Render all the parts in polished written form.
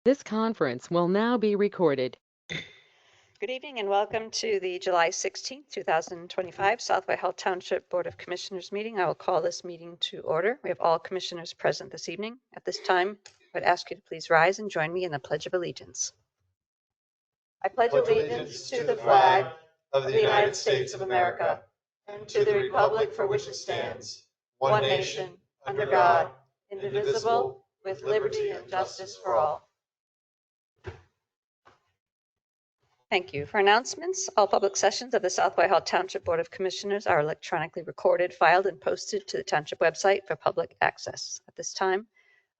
This conference will now be recorded. Good evening and welcome to the July 16th, 2025 South Whitehall Township Board of Commissioners meeting. I will call this meeting to order. We have all commissioners present this evening. At this time, I would ask you to please rise and join me in the Pledge of Allegiance. I pledge allegiance to the flag of the United States of America and to the republic for which it stands, one nation, under God, indivisible, with liberty and justice for all. Thank you. For announcements, all public sessions of the South Whitehall Township Board of Commissioners are electronically recorded, filed, and posted to the Township website for public access. At this time,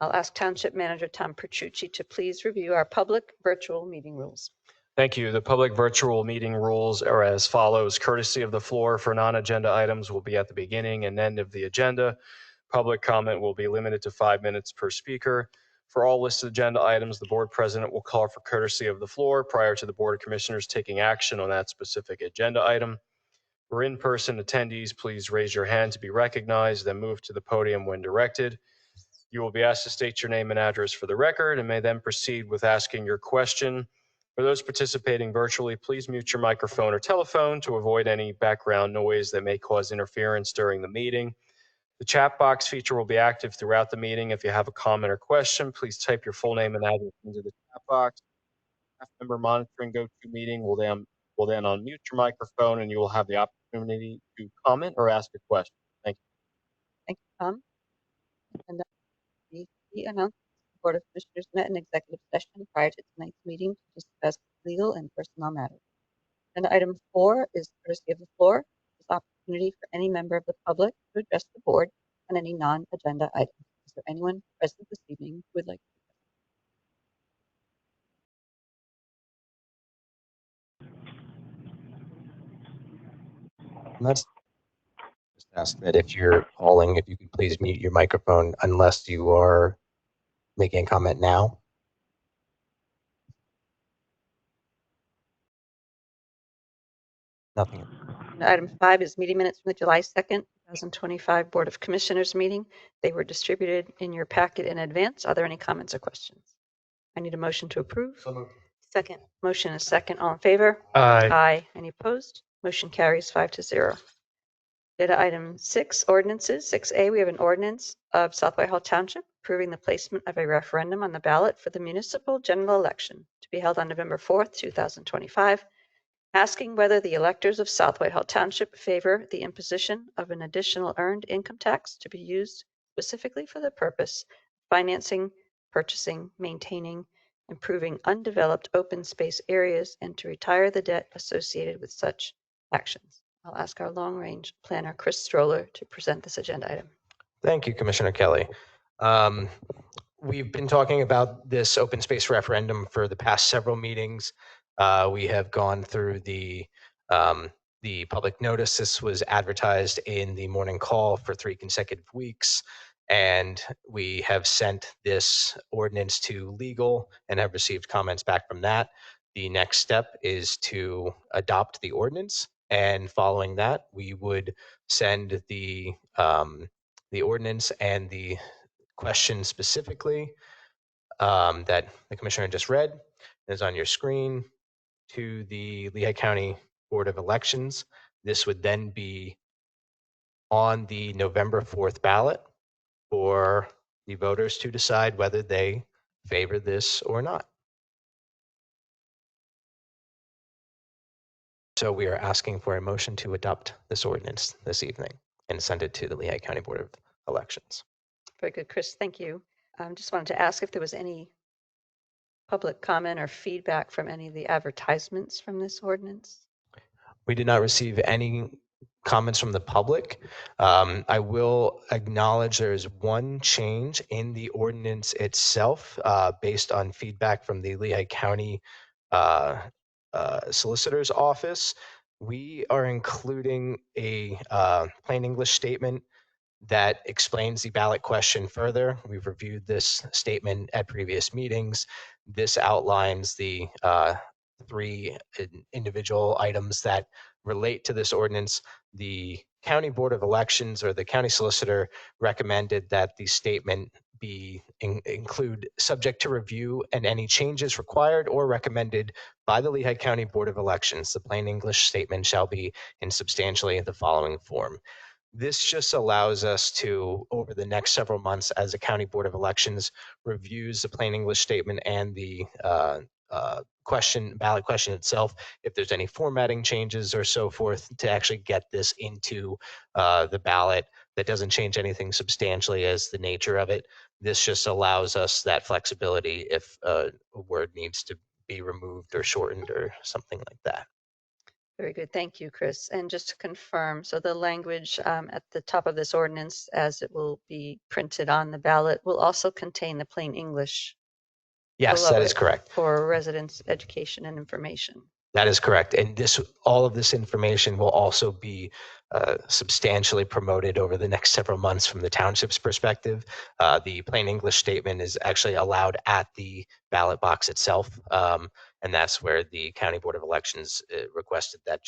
I'll ask Township Manager Tom Pertucci to please review our public virtual meeting rules. Thank you. The public virtual meeting rules are as follows. Courtesy of the floor for non-agenda items will be at the beginning and end of the agenda. Public comment will be limited to 5 minutes per speaker. For all listed agenda items, the board president will call for courtesy of the floor prior to the Board of Commissioners taking action on that specific agenda item. For in-person attendees, please raise your hand to be recognized, then move to the podium when directed. You will be asked to state your name and address for the record and may then proceed with asking your question. For those participating virtually, please mute your microphone or telephone to avoid any background noise that may cause interference during the meeting. The chat box feature will be active throughout the meeting. If you have a comment or question, please type your full name and address into the chat box. Staff member monitoring GoToMeeting will then unmute your microphone and you will have the opportunity to comment or ask a question. Thank you. Thank you, Tom. And the announcement, the Board of Commissioners met in executive session prior to tonight's meeting to discuss legal and personnel matters. And item 4 is courtesy of the floor. This opportunity for any member of the public to address the board on any non-agenda items. Is there anyone present this evening who would like to? Let's just ask that if you're calling, if you could please mute your microphone unless you are making a comment now. Nothing. And item 5 is meeting minutes from the July 2nd, 2025 Board of Commissioners meeting. They were distributed in your packet in advance. Are there any comments or questions? I need a motion to approve. So moved. Second. Motion is second. All in favor? Aye. Aye. Any opposed? Motion carries 5-0. Agenda item 6, ordinances. 6A, we have an ordinance of South Whitehall Township approving the placement of a referendum on the ballot for the municipal general election to be held on November 4th, 2025, asking whether the electors of South Whitehall Township favor the imposition of an additional earned income tax to be used specifically for the purpose of financing, purchasing, maintaining, improving undeveloped open space areas, and to retire the debt associated with such actions. I'll ask our long-range planner, Chris Stroller, to present this agenda item. Thank you, Commissioner Kelly. We've been talking about this open space referendum for the past several meetings. We have gone through the public notice. This was advertised in the morning call for 3 consecutive weeks, and we have sent this ordinance to legal and have received comments back from that. The next step is to adopt the ordinance, and following that, we would send the ordinance and the question specifically that the commissioner just read is on your screen to the Lehigh County Board of Elections. This would then be on the November 4th ballot for the voters to decide whether they favor this or not. So we are asking for a motion to adopt this ordinance this evening and send it to the Lehigh County Board of Elections. Very good, Chris. Thank you. Just wanted to ask if there was any public comment or feedback from any of the advertisements from this ordinance. We did not receive any comments from the public. I will acknowledge there is one change in the ordinance itself based on feedback from the Lehigh County Solicitor's Office. We are including a plain English statement that explains the ballot question further. We've reviewed this statement at previous meetings. This outlines the 3 individual items that relate to this ordinance. The County Board of Elections or the county solicitor recommended that the statement include subject to review and any changes required or recommended by the Lehigh County Board of Elections. The plain English statement shall be in substantially the following form. This just allows us to, over the next several months, as the County Board of Elections reviews the plain English statement and the ballot question itself, if there's any formatting changes or so forth, to actually get this into the ballot that doesn't change anything substantially as the nature of it. This just allows us that flexibility if a word needs to be removed or shortened or something like that. Very good. Thank you, Chris. And just to confirm, so the language at the top of this ordinance, as it will be printed on the ballot, will also contain the plain English Yes, below that is it correct. for residents' education and information. That is correct. And all of this information will also be substantially promoted over the next several months from the township's perspective. The plain English statement is actually allowed at the ballot box itself. And that's where the County Board of Elections requested that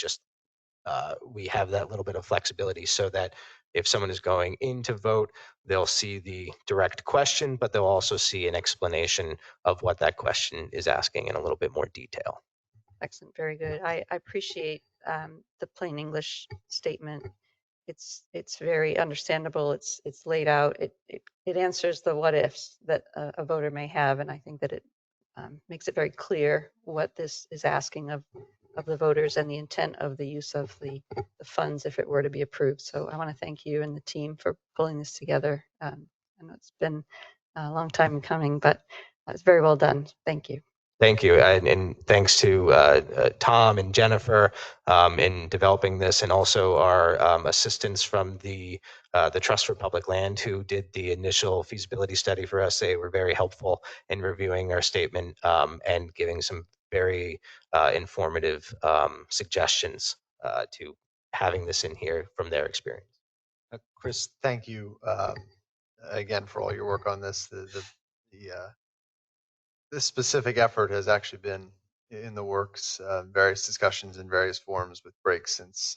we have that little bit of flexibility so that if someone is going in to vote, they'll see the direct question, but they'll also see an explanation of what that question is asking in a little bit more detail. Excellent. Very good. I appreciate the plain English statement. It's very understandable. It's laid out. It answers the what ifs that a voter may have, and I think that it makes it very clear what this is asking of the voters and the intent of the use of the funds if it were to be approved. So I want to thank you and the team for pulling this together. I know it's been a long time coming, but it's very well done. Thank you. Thank you. And thanks to Tom and Jennifer in developing this, and also our assistants from the Trust for Public Land who did the initial feasibility study for us. They were very helpful in reviewing our statement and giving some very informative suggestions to having this in here from their experience. Chris, thank you again for all your work on this. This specific effort has actually been in the works, various discussions in various forms with breaks since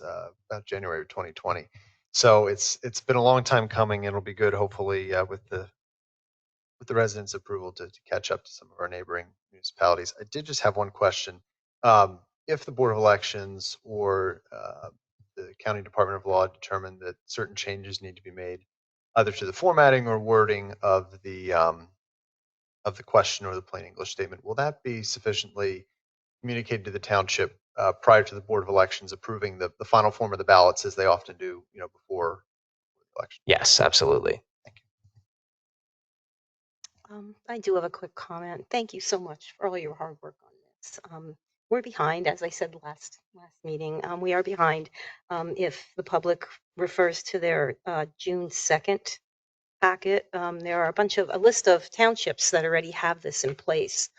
about January of 2020. So it's been a long time coming. It'll be good, hopefully, with the residents' approval to catch up to some of our neighboring municipalities. I did just have one question. If the Board of Elections or the County Department of Law determine that certain changes need to be made, either to the formatting or wording of the question or the plain English statement, will that be sufficiently communicated to the township prior to the Board of Elections approving the final form of the ballots, as they often do, before the election? Yes, absolutely. Thank you. I do have a quick comment. Thank you so much for all your hard work on this. We're behind, as I said last meeting. We are behind. If the public refers to their June 2nd packet, there are a list of townships that already have this in place,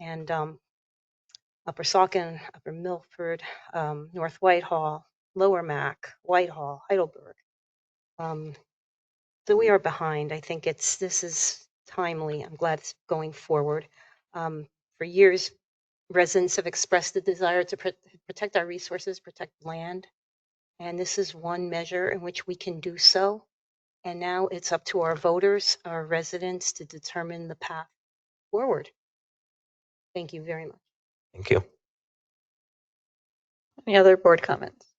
and Upper Saucon, Upper Milford, North Whitehall, Lower Mac, Whitehall, Heidelberg. So we are behind. I think this is timely. I'm glad it's going forward. For years, residents have expressed the desire to protect our resources, protect land. And this is one measure in which we can do so. And now it's up to our voters, our residents, to determine the path forward. Thank you very much. Thank you. Any other board comments? Is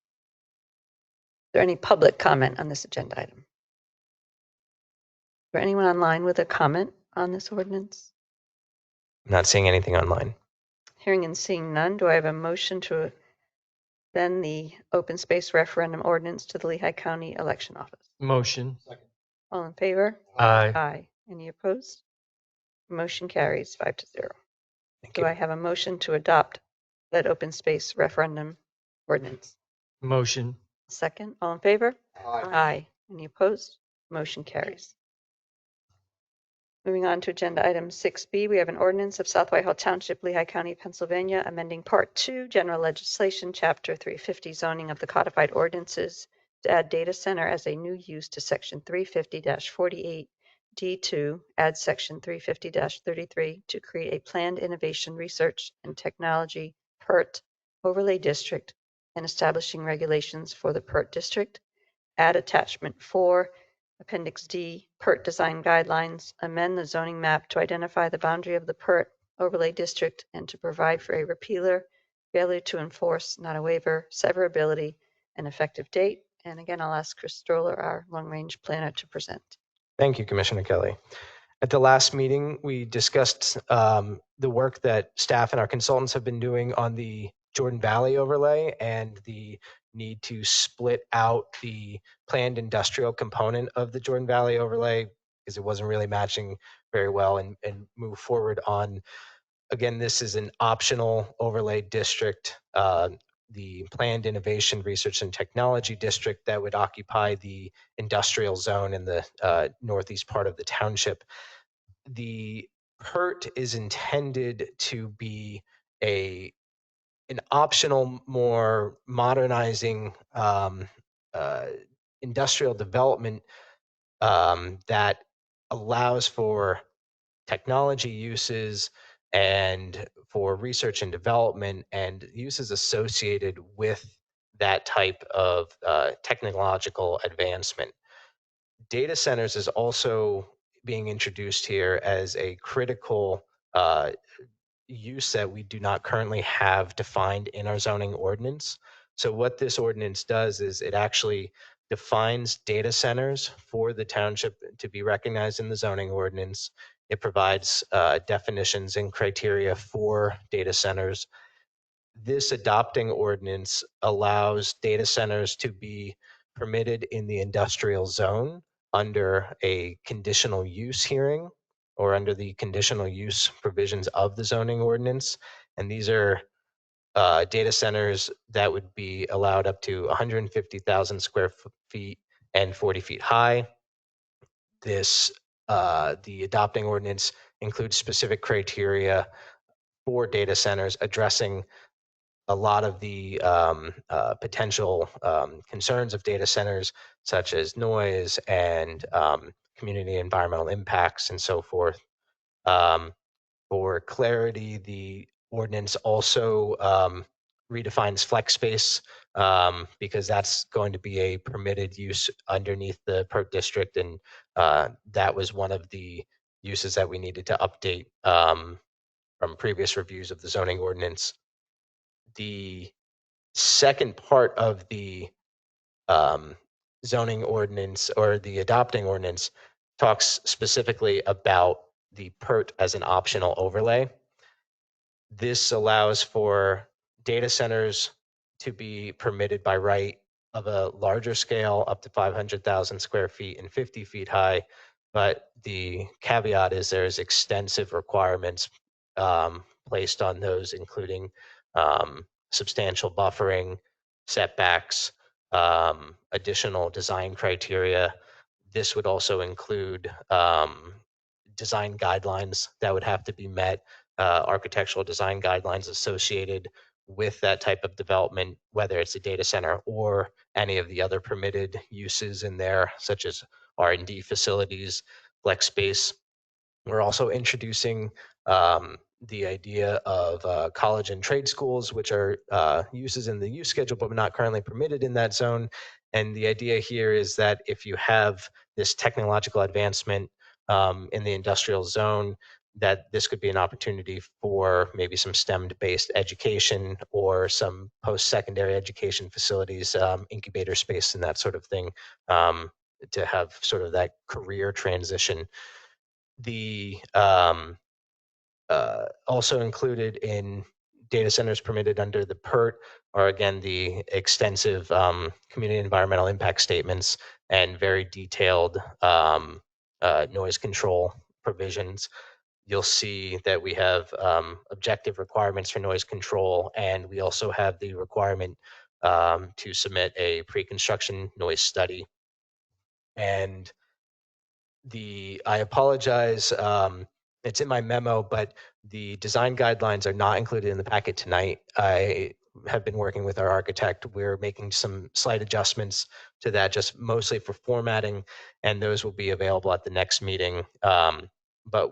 there any public comment on this agenda item? Is there anyone online with a comment on this ordinance? I'm not seeing anything online. Hearing and seeing none, do I have a motion to send the open space referendum ordinance to the Lehigh County Election Office? Motion. All in favor? Aye. Aye. Any opposed? Motion carries 5-0. Thank Do you. I have a motion to adopt that open space referendum ordinance? Motion. Second, all in favor? Aye. Any opposed? Motion carries. Moving on to agenda item 6B, we have an ordinance of South Whitehall Township, Lehigh County, Pennsylvania, amending Part 2, General Legislation, Chapter 350, Zoning of the Codified Ordinances, to add data center as a new use to Section 350-48D2, add Section 350-33 to create a planned innovation research and technology PERT overlay district and establishing regulations for the PERT district, add attachment 4 Appendix D, PERT design guidelines, amend the zoning map to identify the boundary of the PERT overlay district and to provide for a repealer, failure to enforce, not a waiver, severability, and effective date. And again, I'll ask Chris Stroller, our long-range planner, to present. Thank you, Commissioner Kelly. At the last meeting, we discussed the work that staff and our consultants have been doing on the Jordan Valley overlay and the need to split out the planned industrial component of the Jordan Valley overlay because it wasn't really matching very well and move forward on. Again, this is an optional overlay district, the planned innovation research and technology district that would occupy the industrial zone in the northeast part of the township. The PERT is intended to be an optional, more modernizing industrial development that allows for technology uses and for research and development and uses associated with that type of technological advancement. Data centers is also being introduced here as a critical use that we do not currently have defined in our zoning ordinance. So what this ordinance does is it actually defines data centers for the township to be recognized in the zoning ordinance. It provides definitions and criteria for data centers. This adopting ordinance allows data centers to be permitted in the industrial zone under a conditional use hearing or under the conditional use provisions of the zoning ordinance. And these are data centers that would be allowed up to 150,000 square feet and 40 feet high. The adopting ordinance includes specific criteria for data centers addressing a lot of the potential concerns of data centers, such as noise and community environmental impacts and so forth. For clarity, the ordinance also redefines flex space because that's going to be a permitted use underneath the PERT district, and that was one of the uses that we needed to update from previous reviews of the zoning ordinance. The second part of the zoning ordinance or the adopting ordinance talks specifically about the PERT as an optional overlay. This allows for data centers to be permitted by right of a larger scale up to 500,000 square feet and 50 feet high. But the caveat is there's extensive requirements placed on those, including substantial buffering, setbacks, additional design criteria. This would also include design guidelines that would have to be met, architectural design guidelines associated with that type of development, whether it's a data center or any of the other permitted uses in there, such as R&D facilities, flex space. We're also introducing the idea of college and trade schools, which are uses in the use schedule, but not currently permitted in that zone. And the idea here is that if you have this technological advancement in the industrial zone, that this could be an opportunity for maybe some STEM-based education or some post-secondary education facilities, incubator space and that sort of thing, to have sort of that career transition. The also included in data centers permitted under the PERT are, again, the extensive community environmental impact statements and very detailed noise control provisions. You'll see that we have objective requirements for noise control, and we also have the requirement to submit a pre-construction noise study. And I apologize, it's in my memo, but the design guidelines are not included in the packet tonight. I have been working with our architect. We're making some slight adjustments to that, just mostly for formatting, and those will be available at the next meeting. But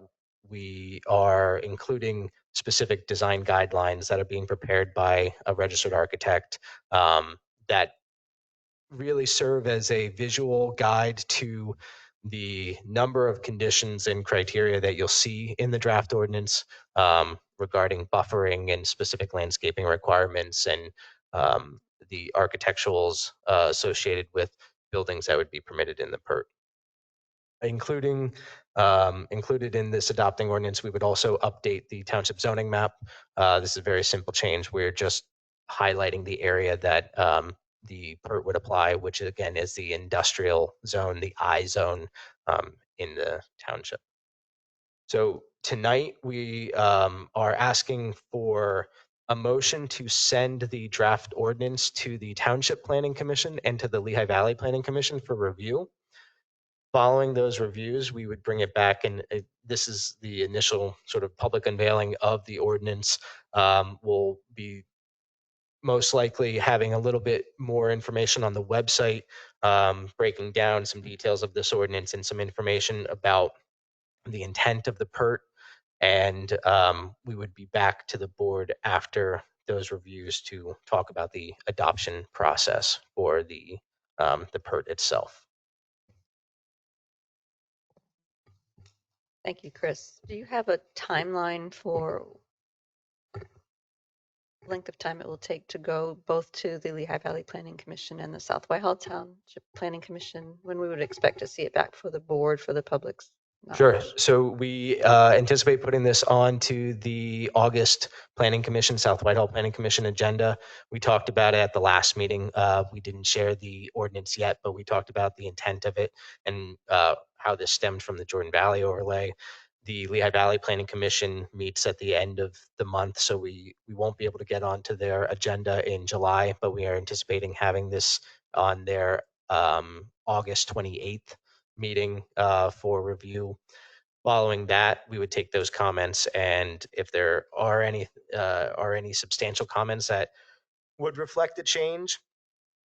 we are including specific design guidelines that are being prepared by a registered architect that really serve as a visual guide to the number of conditions and criteria that you'll see in the draft ordinance regarding buffering and specific landscaping requirements and the architecturals associated with buildings that would be permitted in the PERT. Included in this adopting ordinance, we would also update the township zoning map. This is a very simple change. We're just highlighting the area that the PERT would apply, which again is the industrial zone, the I zone in the township. So tonight we are asking for a motion to send the draft ordinance to the Township Planning Commission and to the Lehigh Valley Planning Commission for review. Following those reviews, we would bring it back, and this is the initial sort of public unveiling of the ordinance. We'll be most likely having a little bit more information on the website, breaking down some details of this ordinance and some information about the intent of the PERT. And we would be back to the board after those reviews to talk about the adoption process for the PERT itself. Thank you, Chris. Do you have a timeline for length of time it will take to go both to the Lehigh Valley Planning Commission and the South Whitehall Township Planning Commission, when we would expect to see it back for the board for the public's Sure. knowledge? So we anticipate putting this on to the August Planning Commission, South Whitehall Planning Commission agenda. We talked about it at the last meeting. We didn't share the ordinance yet, but we talked about the intent of it and how this stemmed from the Jordan Valley overlay. The Lehigh Valley Planning Commission meets at the end of the month, so we won't be able to get onto their agenda in July, but we are anticipating having this on their August 28th meeting for review. Following that, we would take those comments, and if there are any substantial comments that would reflect a change,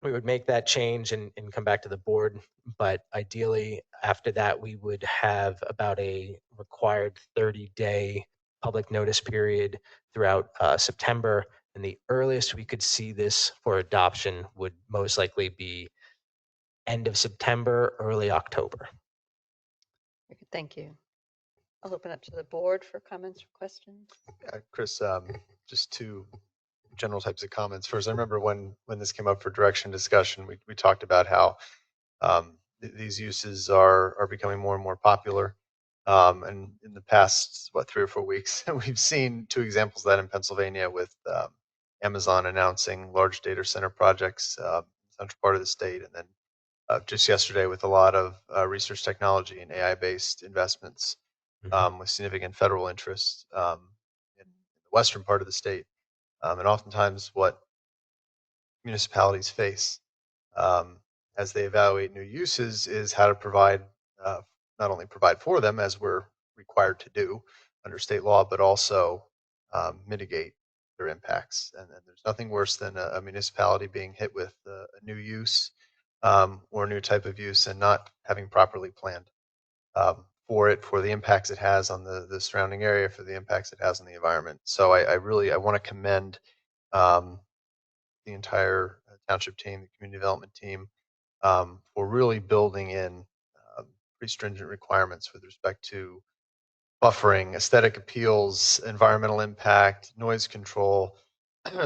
we would make that change and come back to the board. But ideally, after that, we would have about a required 30-day public notice period throughout September. And the earliest we could see this for adoption would most likely be end of September, early October. Thank you. I'll open up to the board for comments or questions. Chris, just two general types of comments. First, I remember when this came up for direction discussion, we talked about how these uses are becoming more and more popular. And in the past, 3 or 4 weeks, we've seen two examples of that in Pennsylvania with Amazon announcing large data center projects in the central part of the state. And then just yesterday with a lot of research technology and AI-based investments with significant federal interest in the western part of the state. And oftentimes what municipalities face as they evaluate new uses is how to provide, not only provide for them as we're required to do under state law, but also mitigate their impacts. And there's nothing worse than a municipality being hit with a new use or a new type of use and not having properly planned for it, for the impacts it has on the surrounding area, for the impacts it has on the environment. So I want to commend the entire township team, the community development team, for really building in pretty stringent requirements with respect to buffering, aesthetic appeals, environmental impact, noise control,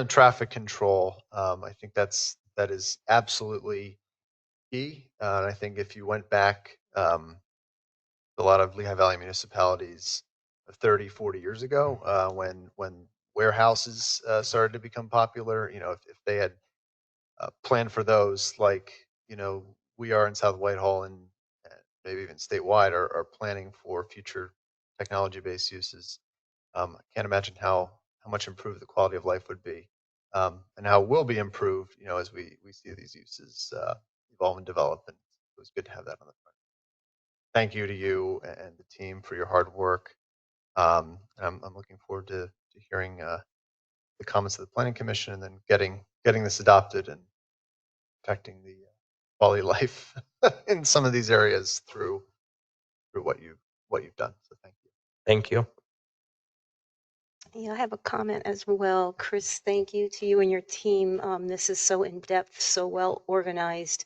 traffic control. I think that is absolutely key. And I think if you went back a lot of Lehigh Valley municipalities 30, 40 years ago, when warehouses started to become popular, if they had planned for those, like we are in South Whitehall and maybe even statewide are planning for future technology-based uses. I can't imagine how much improved the quality of life would be, and how it will be improved, as we see these uses evolve and develop. And it was good to have that on the front. Thank you to you and the team for your hard work. I'm looking forward to hearing the comments of the Planning Commission and then getting this adopted and affecting the quality of life in some of these areas through what you've done. So thank you. Thank you. Yeah, I have a comment as well. Chris, thank you to you and your team. This is so in-depth, so well organized.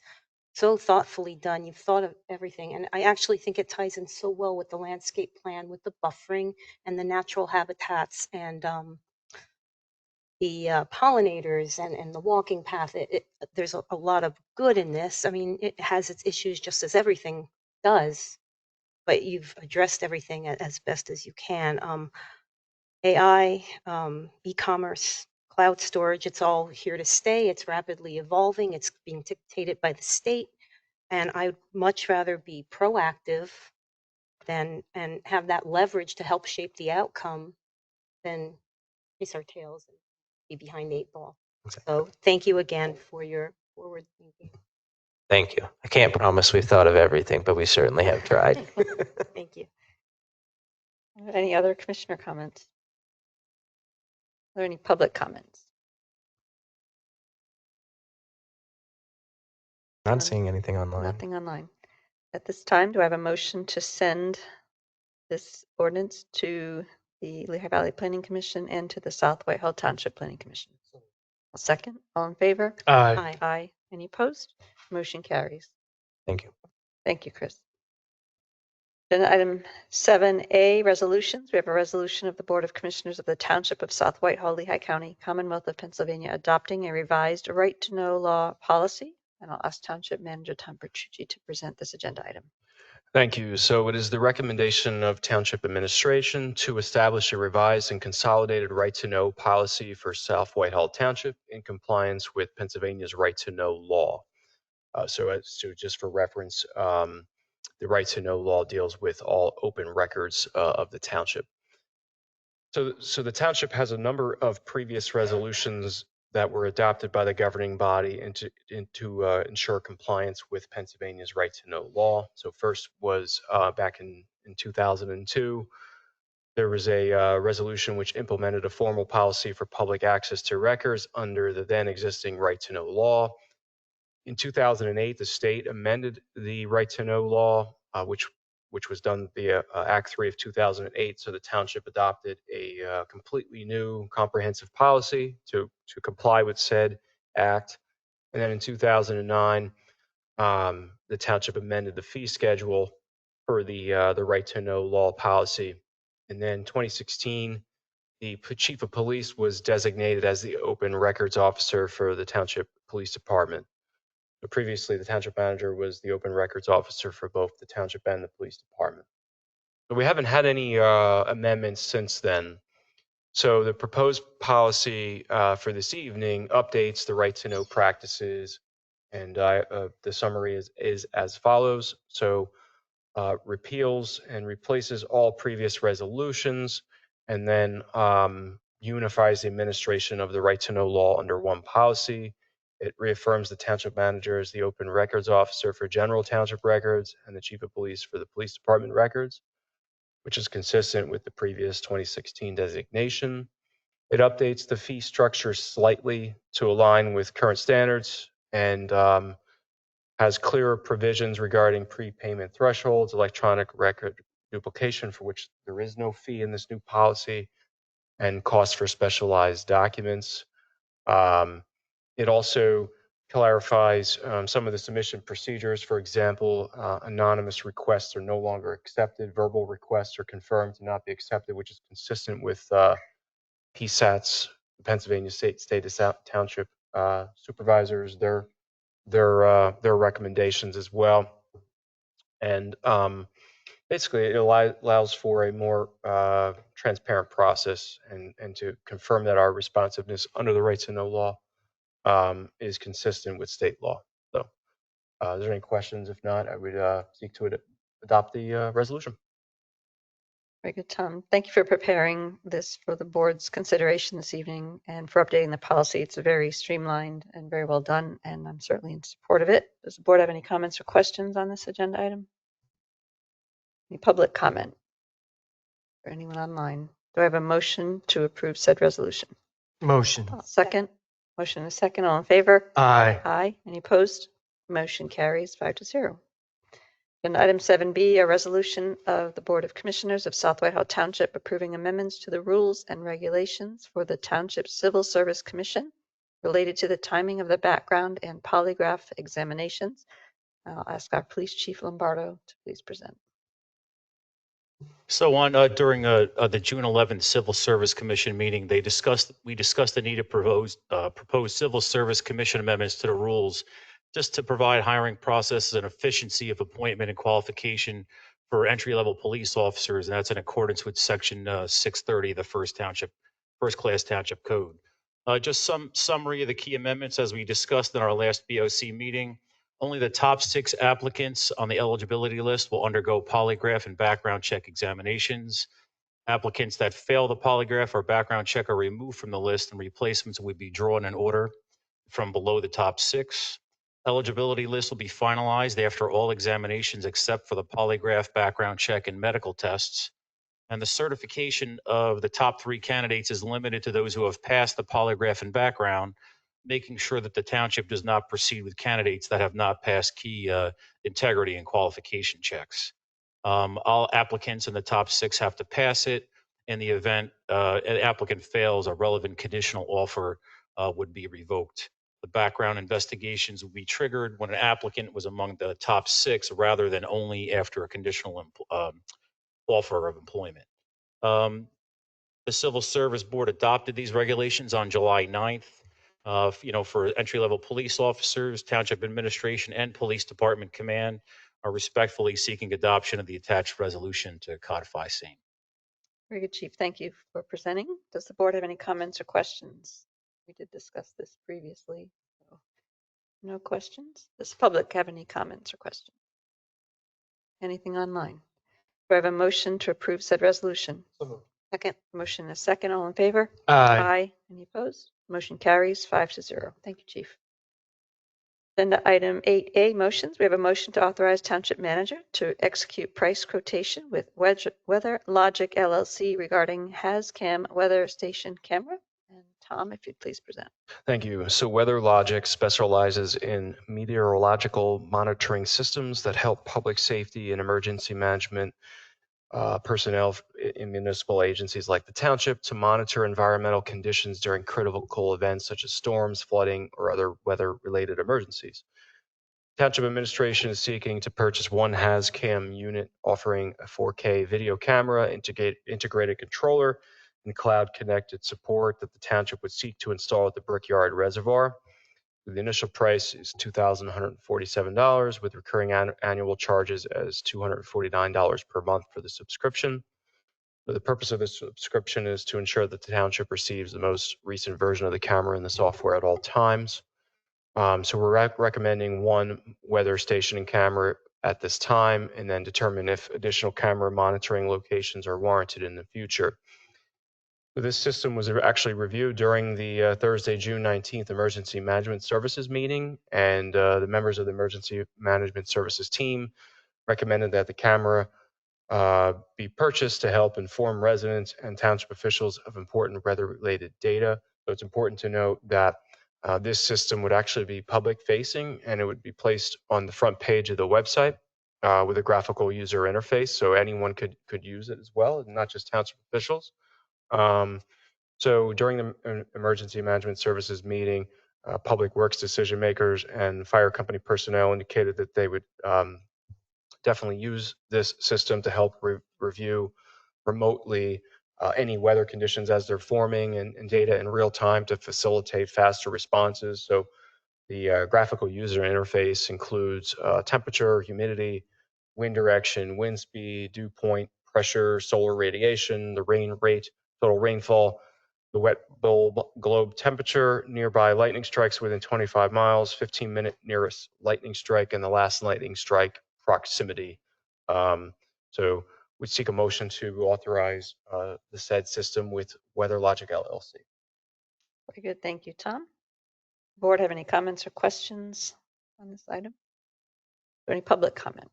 so thoughtfully done. You've thought of everything. And I actually think it ties in so well with the landscape plan, with the buffering and the natural habitats and the pollinators and the walking path. There's a lot of good in this. I mean, it has its issues just as everything does, but you've addressed everything as best as you can. AI, e-commerce, cloud storage, it's all here to stay. It's rapidly evolving. It's being dictated by the state. And I would much rather be proactive than and have that leverage to help shape the outcome than chase our tails and be behind the 8 ball. So thank you again for your forward thinking. Thank you. I can't promise we've thought of everything, but we certainly have tried. Thank you. Any other commissioner comments? Are there any public comments? Not seeing anything online. Nothing online. At this time, do I have a motion to send this ordinance to the Lehigh Valley Planning Commission and to the South Whitehall Township Planning Commission? A second. All in favor? Aye. Aye. Any opposed? Motion carries. Thank you. Thank you, Chris. Agenda item 7A, resolutions. We have a resolution of the Board of Commissioners of the Township of South Whitehall, Lehigh County, Commonwealth of Pennsylvania, adopting a revised right-to-know law policy. And I'll ask Township Manager Tom Bertucci to present this agenda item. Thank you. So it is the recommendation of Township Administration to establish a revised and consolidated right-to-know policy for South Whitehall Township in compliance with Pennsylvania's right-to-know law. So just for reference, the right-to-know law deals with all open records of the township. So the township has a number of previous resolutions that were adopted by the governing body to ensure compliance with Pennsylvania's right-to-know law. So first was back in 2002. There was a resolution which implemented a formal policy for public access to records under the then existing right-to-know law. In 2008, the state amended the right-to-know law, which was done via Act 3 of 2008. So the township adopted a completely new comprehensive policy to comply with said act. And then in 2009, the township amended the fee schedule for the right-to-know law policy. And then 2016, the chief of police was designated as the open records officer for the township police department. Previously, the township manager was the open records officer for both the township and the police department. But we haven't had any amendments since then. So the proposed policy for this evening updates the right-to-know practices, and the summary is as follows. So repeals and replaces all previous resolutions, and then unifies the administration of the right-to-know law under one policy. It reaffirms the township manager as the open records officer for general township records and the chief of police for the police department records, which is consistent with the previous 2016 designation. It updates the fee structure slightly to align with current standards and has clearer provisions regarding prepayment thresholds, electronic record duplication, for which there is no fee in this new policy, and costs for specialized documents. It also clarifies some of the submission procedures. For example, anonymous requests are no longer accepted. Verbal requests are confirmed to not be accepted, which is consistent with PSATs, Pennsylvania State Township Supervisors, their recommendations as well. And basically, it allows for a more transparent process and to confirm that our responsiveness under the right-to-know law is consistent with state law. So, is there any questions? If not, I would seek to adopt the resolution. Very good, Tom. Thank you for preparing this for the board's consideration this evening and for updating the policy. It's very streamlined and very well done, and I'm certainly in support of it. Does the board have any comments or questions on this agenda item? Any public comment? Or anyone online? Do I have a motion to approve said resolution? Motion. Second. Motion and a second. All in favor? Aye. Aye. Any opposed? Motion carries 5-0. And item 7B, a resolution of the Board of Commissioners of South Whitehall Township approving amendments to the rules and regulations for the Township Civil Service Commission related to the timing of the background and polygraph examinations I'll ask our Police Chief Lombardo to please present. So on during the June 11th Civil Service Commission meeting, we discussed the need to propose Civil Service Commission amendments to the rules just to provide hiring processes and efficiency of appointment and qualification for entry-level police officers, and that's in accordance with Section 630 of the First Class Township Code. Just some summary of the key amendments as we discussed in our last BOC meeting. Only the top 6 applicants on the eligibility list will undergo polygraph and background check examinations. Applicants that fail the polygraph or background check are removed from the list, and replacements will be drawn in order from below the top 6. Eligibility list will be finalized after all examinations except for the polygraph, background check, and medical tests. And the certification of the top 3 candidates is limited to those who have passed the polygraph and background, making sure that the township does not proceed with candidates that have not passed key integrity and qualification checks. All applicants in the top 6 have to pass it. In the event an applicant fails, a relevant conditional offer would be revoked. The background investigations will be triggered when an applicant was among the top 6 rather than only after a conditional offer of employment. The Civil Service Board adopted these regulations on July 9th. For entry-level police officers, township administration, and police department command are respectfully seeking adoption of the attached resolution to codify same. Very good, Chief. Thank you for presenting. Does the board have any comments or questions? We did discuss this previously. So no questions. Does the public have any comments or questions? Anything online? Do I have a motion to approve said resolution? Second. Motion is second. All in favor? Aye. Any opposed? Motion carries 5-0. Thank you, Chief. Agenda item 8A, motions. We have a motion to authorize Township Manager to execute price quotation with Weather Logic LLC regarding HazCam weather station camera. And Tom, if you'd please present. Thank you. So Weather Logic specializes in meteorological monitoring systems that help public safety and emergency management personnel in municipal agencies like the Township to monitor environmental conditions during critical events such as storms, flooding, or other weather-related emergencies. Township administration is seeking to purchase one HazCam unit offering a 4K video camera, integrated controller, and cloud-connected support that the Township would seek to install at the Brickyard Reservoir. The initial price is $2,147 with recurring annual charges as $249 per month for the subscription. The purpose of this subscription is to ensure that the Township receives the most recent version of the camera and the software at all times. So we're recommending one weather station and camera at this time, and then determine if additional camera monitoring locations are warranted in the future. This system was actually reviewed during the Thursday, June 19th Emergency Management Services meeting, and the members of the Emergency Management Services team recommended that the camera be purchased to help inform residents and township officials of important weather-related data. So it's important to note that this system would actually be public-facing, and it would be placed on the front page of the website with a graphical user interface, so anyone could use it as well, and not just township officials. So during the Emergency Management Services meeting, Public Works decision makers and fire company personnel indicated that they would definitely use this system to help review remotely any weather conditions as they're forming and data in real time to facilitate faster responses. So the graphical user interface includes temperature, humidity, wind direction, wind speed, dew point, pressure, solar radiation, the rain rate, total rainfall, the wet bulb globe temperature, nearby lightning strikes within 25 miles, 15-minute nearest lightning strike, and the last lightning strike proximity. So we seek a motion to authorize the said system with Weather Logic LLC. Very good. Thank you, Tom. Board have any comments or questions on this item? Or any public comment?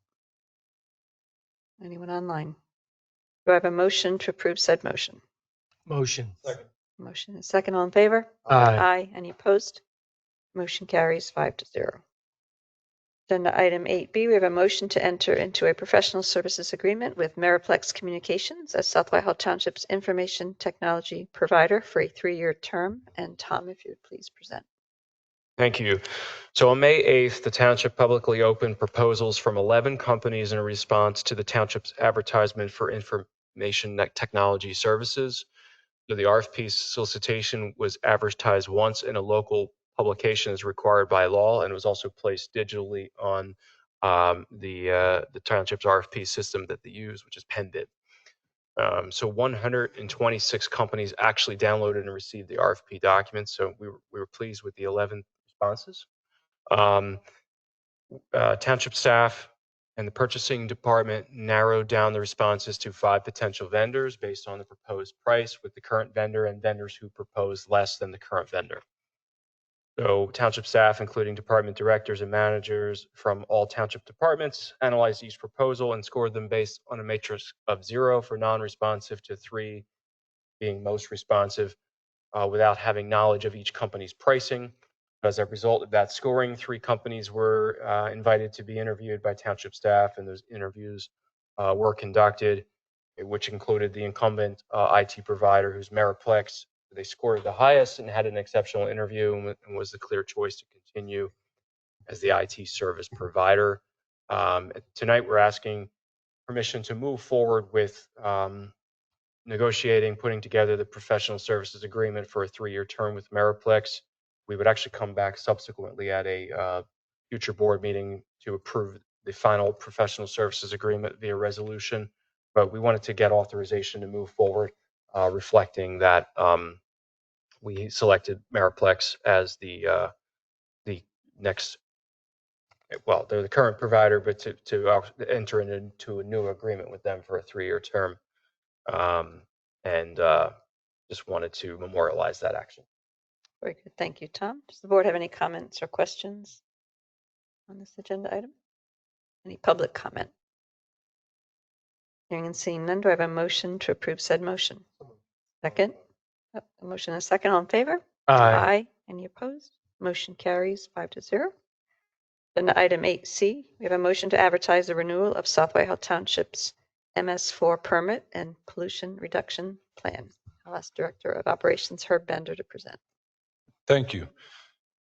Anyone online? Do I have a motion to approve said motion? Motion. Motion is second. All in favor? Aye. Any opposed? Motion carries 5-0. Agenda item 8B, we have a motion to enter into a professional services agreement with Meriplex Communications as South Whitehall Township's information technology provider for a 3-year term. And Tom, if you would please present. Thank you. So on May 8th, the township publicly opened proposals from 11 companies in response to the township's advertisement for information technology services. So the RFP solicitation was advertised once in a local publication as required by law, and was also placed digitally on the township's RFP system that they use, which is PenBid. So 126 companies actually downloaded and received the RFP documents. So we were pleased with the 11 responses. Township staff and the purchasing department narrowed down the responses to 5 potential vendors based on the proposed price, with the current vendor and vendors who proposed less than the current vendor. So township staff, including department directors and managers from all township departments, analyzed each proposal and scored them based on a matrix of 0 for non-responsive to 3 being most responsive, without having knowledge of each company's pricing. As a result of that scoring, 3 companies were invited to be interviewed by township staff, and those interviews were conducted, which included the incumbent IT provider, who's Meriplex. They scored the highest and had an exceptional interview, and was the clear choice to continue as the IT service provider. Tonight, we're asking permission to move forward with negotiating, putting together the professional services agreement for a 3-year term with Meriplex. We would actually come back subsequently at a future board meeting to approve the final professional services agreement via resolution. But we wanted to get authorization to move forward, reflecting that we selected Meriplex as the next. Well, they're the current provider, but to enter into a new agreement with them for a 3-year term. And just wanted to memorialize that action. Very good. Thank you, Tom. Does the board have any comments or questions on this agenda item? Any public comment? Hearing and seeing none, do I have a motion to approve said motion? Second? A motion and a second. All in favor? Aye. Any opposed? Motion carries 5-0. Agenda item 8C, we have a motion to advertise the renewal of South Whitehall Township's MS4 permit and pollution reduction plan. I'll ask Director of Operations Herb Bender to present. Thank you.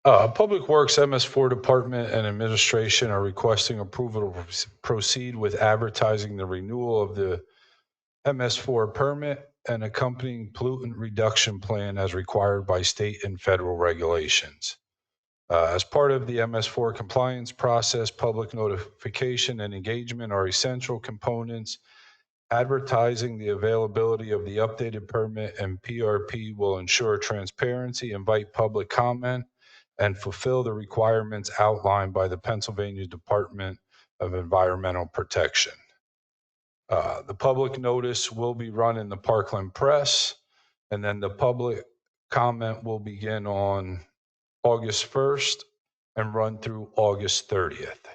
Public Works MS4 Department and Administration are requesting approval to proceed with advertising the renewal of the MS4 permit and accompanying pollutant reduction plan as required by state and federal regulations. As part of the MS4 compliance process, public notification and engagement are essential components. Advertising the availability of the updated permit and PRP will ensure transparency, invite public comment, and fulfill the requirements outlined by the Pennsylvania Department of Environmental Protection. The public notice will be run in the Parkland Press, and then the public comment will begin on August 1st and run through August 30th.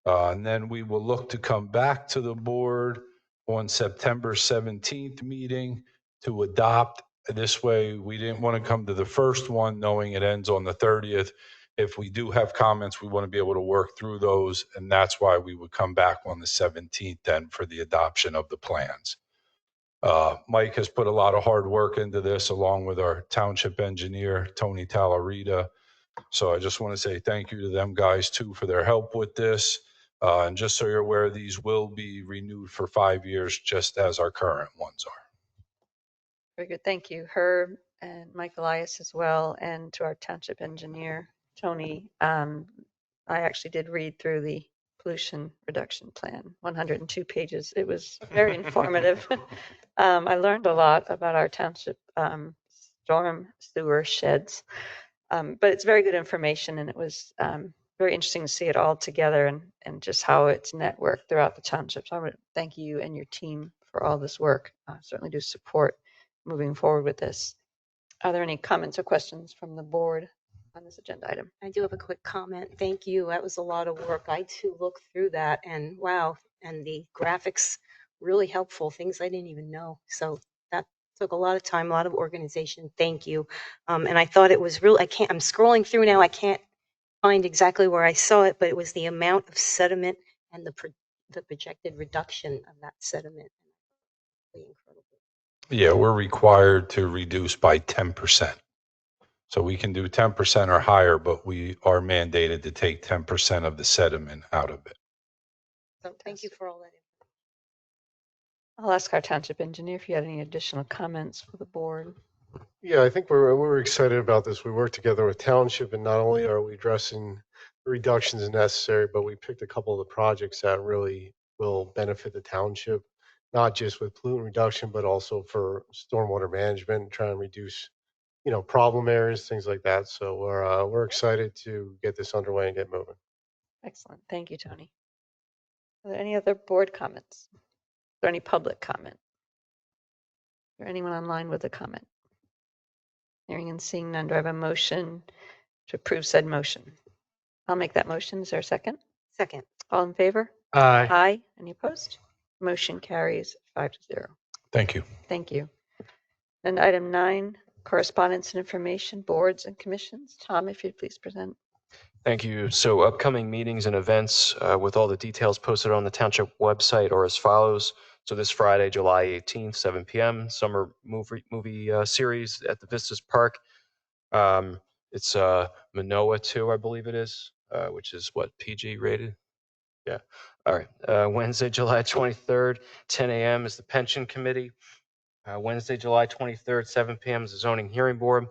And then we will look to come back to the board on September 17th meeting to adopt. This way, we didn't want to come to the first one knowing it ends on the 30th. If we do have comments, we want to be able to work through those, and that's why we would come back on the 17th then for the adoption of the plans. Mike has put a lot of hard work into this, along with our township engineer, Tony Talarita. So I just want to say thank you to them guys too for their help with this. And just so you're aware, these will be renewed for 5 years, just as our current ones are. Very good. Thank you, Herb and Mike Elias as well, and to our township engineer, Tony. I actually did read through the pollution reduction plan, 102 pages. It was very informative. I learned a lot about our township storm sewer sheds, but it's very good information, and it was very interesting to see it all together and just how it's networked throughout the township. So I want to thank you and your team for all this work. I certainly do support moving forward with this. Are there any comments or questions from the board on this agenda item? I do have a quick comment. Thank you. That was a lot of work. I too looked through that, and wow, and the graphics really helpful, things I didn't even know. So that took a lot of time, a lot of organization. Thank you. And I thought it was real. I'm scrolling through now. I can't find exactly where I saw it, but it was the amount of sediment and the projected reduction of that sediment. Really incredible. Yeah, we're required to reduce by 10%. So we can do 10% or higher, but we are mandated to take 10% of the sediment out of it. So thank you for all that. I'll ask our township engineer if you had any additional comments for the board. Yeah, I think we're excited about this. We work together with Township, and not only are we addressing the reductions necessary, but we picked a couple of the projects that really will benefit the township, not just with pollutant reduction, but also for stormwater management, trying to reduce, problem areas, things like that. So we're excited to get this underway and get moving. Excellent. Thank you, Tony. Are there any other board comments? Is there any public comment? Is there anyone online with a comment? Hearing and seeing none, do I have a motion to approve said motion? I'll make that motion. Is there a second? Second. All in favor? Aye. Aye. Any opposed? Motion carries 5-0. Thank you. Thank you. And item 9, correspondence and information, boards and commissions. Tom, if you'd please present. Thank you. So upcoming meetings and events with all the details posted on the Township website are as follows. So this Friday, July 18th, 7 p.m., summer movie series at the Vistas Park. It's Manoa 2, I believe it is, which is what, PG rated? Yeah. All right. Wednesday, July 23rd, 10 a.m. is the Pension Committee. Wednesday, July 23rd, 7 p.m. is the Zoning Hearing Board.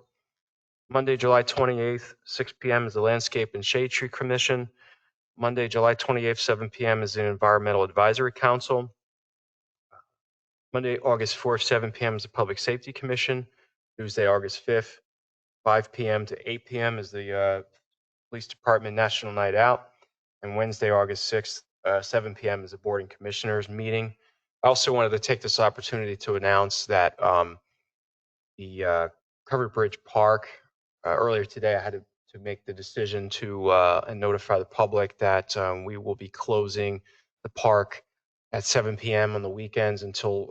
Monday, July 28th, 6 p.m. is the Landscape and Shade Tree Commission. Monday, July 28th, 7 p.m. is the Environmental Advisory Council. Monday, August 4th, 7 p.m. is the Public Safety Commission. Tuesday, August 5th, 5 p.m. to 8 p.m. is the Police Department National Night Out. And Wednesday, August 6th, 7 p.m. is the Board and Commissioners meeting. I also wanted to take this opportunity to announce that the Covered Bridge Park, earlier today, I had to make the decision to and notify the public that we will be closing the park at 7 p.m. on the weekends until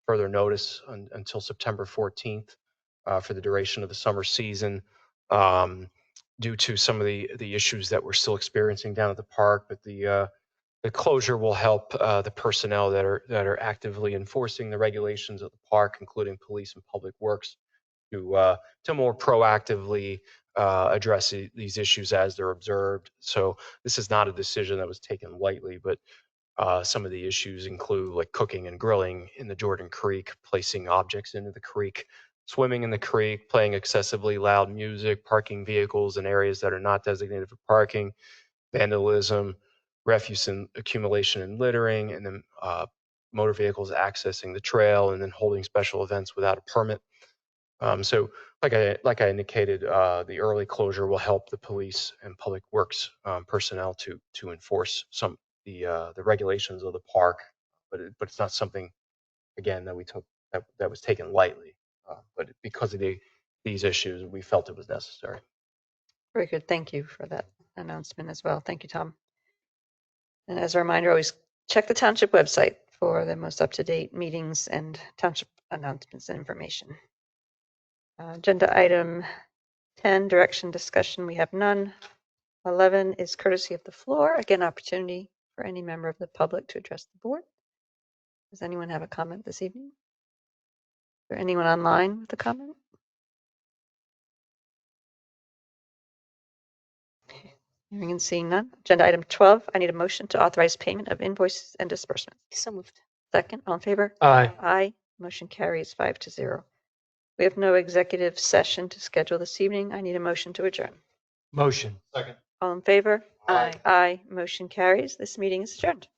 further notice until September 14th for the duration of the summer season due to some of the issues that we're still experiencing down at the park. But the closure will help the personnel that are actively enforcing the regulations of the park, including police and public works, to more proactively address these issues as they're observed. So this is not a decision that was taken lightly, but some of the issues include like cooking and grilling in the Jordan Creek, placing objects into the creek, swimming in the creek, playing excessively loud music, parking vehicles in areas that are not designated for parking, vandalism, refuse and accumulation and littering, and then motor vehicles accessing the trail, and then holding special events without a permit. So like I indicated, the early closure will help the police and public works personnel to enforce some the regulations of the park, but it's not something, again, that we took that was taken lightly. But because of these issues, we felt it was necessary. Very good. Thank you for that announcement as well. Thank you, Tom. And as a reminder, always check the township website for the most up-to-date meetings and township announcements and information. Agenda item 10, direction discussion. We have none. 11 is courtesy of the floor. Again, opportunity for any member of the public to address the board. Does anyone have a comment this evening? Is there anyone online with a comment? Hearing and seeing none. Agenda item 12, I need a motion to authorize payment of invoices and disbursements. So moved. Second, all in favor? Aye. Aye. Motion carries 5-0. We have no executive session to schedule this evening. I need a motion to adjourn. Motion. Second. All in favor? Aye. Aye. Motion carries. This meeting is adjourned.